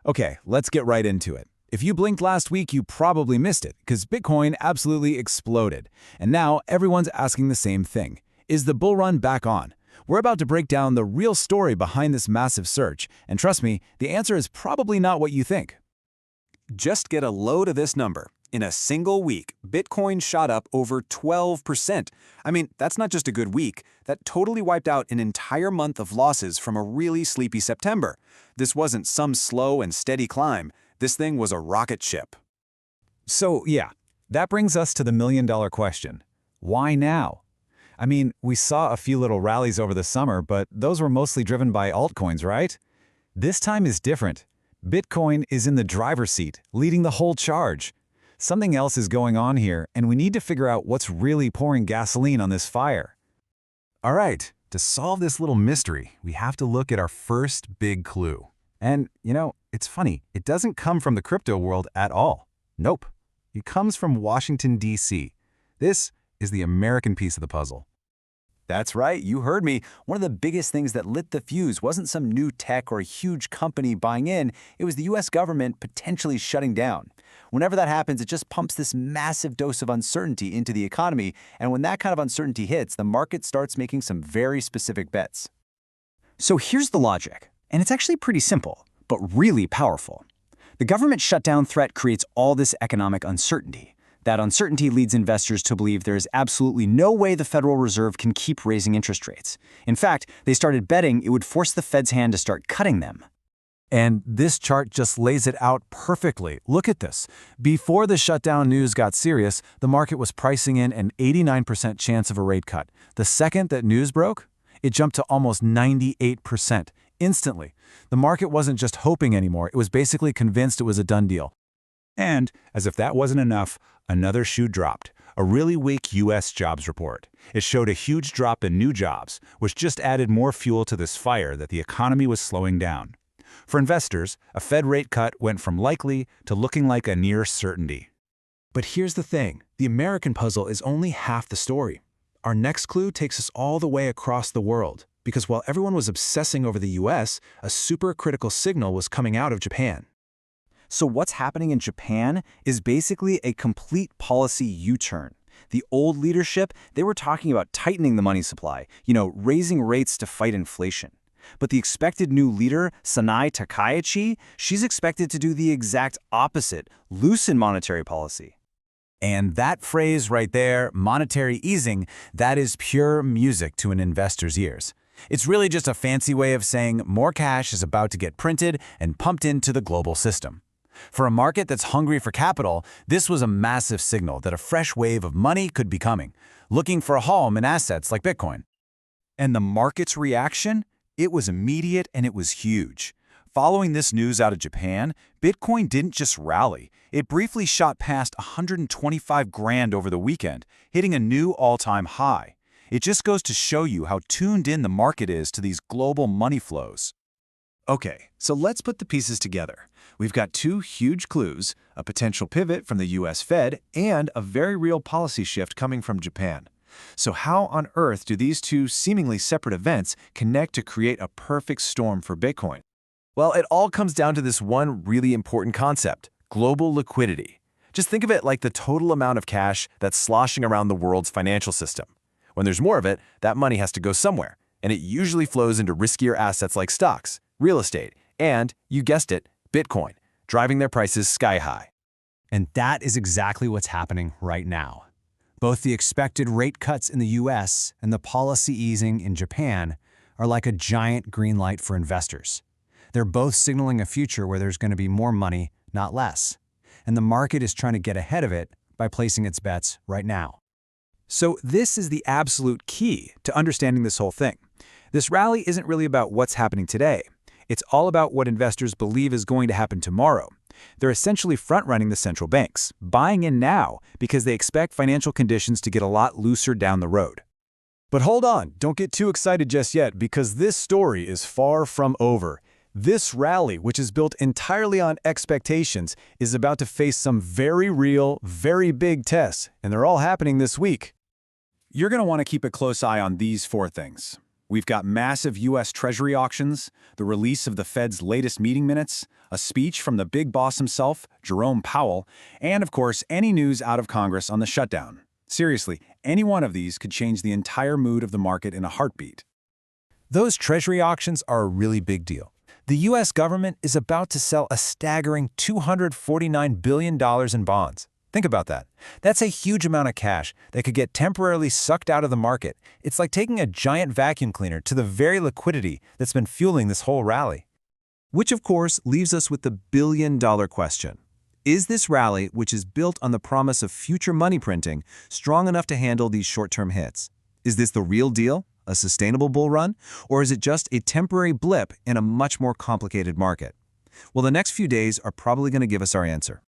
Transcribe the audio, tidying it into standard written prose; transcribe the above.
Okay, let's get right into it. If you blinked last week, you probably missed it, because Bitcoin absolutely exploded. And now everyone's asking the same thing. Is the bull run back on? We're about to break down the real story behind this massive surge, and trust me, the answer is probably not what you think. Just get a load of this number. In a single week, Bitcoin shot up over 12%. I mean, that's not just a good week. That totally wiped out an entire month of losses from a really sleepy September. This wasn't some slow and steady climb. This thing was a rocket ship. So yeah, that brings us to the million-dollar question. Why now? I mean, we saw a few little rallies over the summer, but those were mostly driven by altcoins, right? This time is different. Bitcoin is in the driver's seat, leading the whole charge. Something else is going on here, and we need to figure out what's really pouring gasoline on this fire. All right, to solve this little mystery, we have to look at our first big clue. And, it's funny, it doesn't come from the crypto world at all. Nope. It comes from Washington, D.C. This is the American piece of the puzzle. That's right, you heard me. One of the biggest things that lit the fuse wasn't some new tech or a huge company buying in, it was the US government potentially shutting down. Whenever that happens, it just pumps this massive dose of uncertainty into the economy, and when that kind of uncertainty hits, the market starts making some very specific bets. So here's the logic, and it's actually pretty simple, but really powerful. The government shutdown threat creates all this economic uncertainty. That uncertainty leads investors to believe there is absolutely no way the Federal Reserve can keep raising interest rates. In fact, they started betting it would force the Fed's hand to start cutting them. And this chart just lays it out perfectly. Look at this. Before the shutdown news got serious, the market was pricing in an 89% chance of a rate cut. The second that news broke, it jumped to almost 98%. Instantly. The market wasn't just hoping anymore, it was basically convinced it was a done deal. And, as if that wasn't enough, another shoe dropped. A really weak U.S. jobs report. It showed a huge drop in new jobs, which just added more fuel to this fire that the economy was slowing down. For investors, a Fed rate cut went from likely to looking like a near certainty. But here's the thing, the American puzzle is only half the story. Our next clue takes us all the way across the world, because while everyone was obsessing over the US, a supercritical signal was coming out of Japan. So what's happening in Japan is basically a complete policy U-turn. The old leadership, they were talking about tightening the money supply, raising rates to fight inflation. But the expected new leader, Sanai Takaichi, she's expected to do the exact opposite, loosen monetary policy. And that phrase right there, monetary easing, that is pure music to an investor's ears. It's really just a fancy way of saying more cash is about to get printed and pumped into the global system. For a market that's hungry for capital, this was a massive signal that a fresh wave of money could be coming, looking for a home in assets like Bitcoin. And the market's reaction? It was immediate and it was huge. Following this news out of Japan, Bitcoin didn't just rally. It briefly shot past 125 grand over the weekend, hitting a new all-time high. It just goes to show you how tuned in the market is to these global money flows. Okay, so let's put the pieces together. We've got two huge clues, a potential pivot from the US Fed and a very real policy shift coming from Japan. So how on earth do these two seemingly separate events connect to create a perfect storm for Bitcoin? Well, it all comes down to this one really important concept, global liquidity. Just think of it like the total amount of cash that's sloshing around the world's financial system. When there's more of it, that money has to go somewhere, and it usually flows into riskier assets like stocks, real estate, and, you guessed it, Bitcoin, driving their prices sky high. And that is exactly what's happening right now. Both the expected rate cuts in the US and the policy easing in Japan are like a giant green light for investors. They're both signaling a future where there's going to be more money, not less. And the market is trying to get ahead of it by placing its bets right now. So this is the absolute key to understanding this whole thing. This rally isn't really about what's happening today. It's all about what investors believe is going to happen tomorrow. They're essentially front-running the central banks, buying in now because they expect financial conditions to get a lot looser down the road. But hold on, don't get too excited just yet, because this story is far from over. This rally, which is built entirely on expectations, is about to face some very real, very big tests, and they're all happening this week. You're going to want to keep a close eye on these four things. We've got massive U.S. Treasury auctions, the release of the Fed's latest meeting minutes, a speech from the big boss himself, Jerome Powell, and of course, any news out of Congress on the shutdown. Seriously, any one of these could change the entire mood of the market in a heartbeat. Those Treasury auctions are a really big deal. The U.S. government is about to sell a staggering $249 billion in bonds. Think about that. That's a huge amount of cash that could get temporarily sucked out of the market. It's like taking a giant vacuum cleaner to the very liquidity that's been fueling this whole rally. Which, of course, leaves us with the billion-dollar question. Is this rally, which is built on the promise of future money printing, strong enough to handle these short-term hits? Is this the real deal, a sustainable bull run, or is it just a temporary blip in a much more complicated market? Well, the next few days are probably going to give us our answer.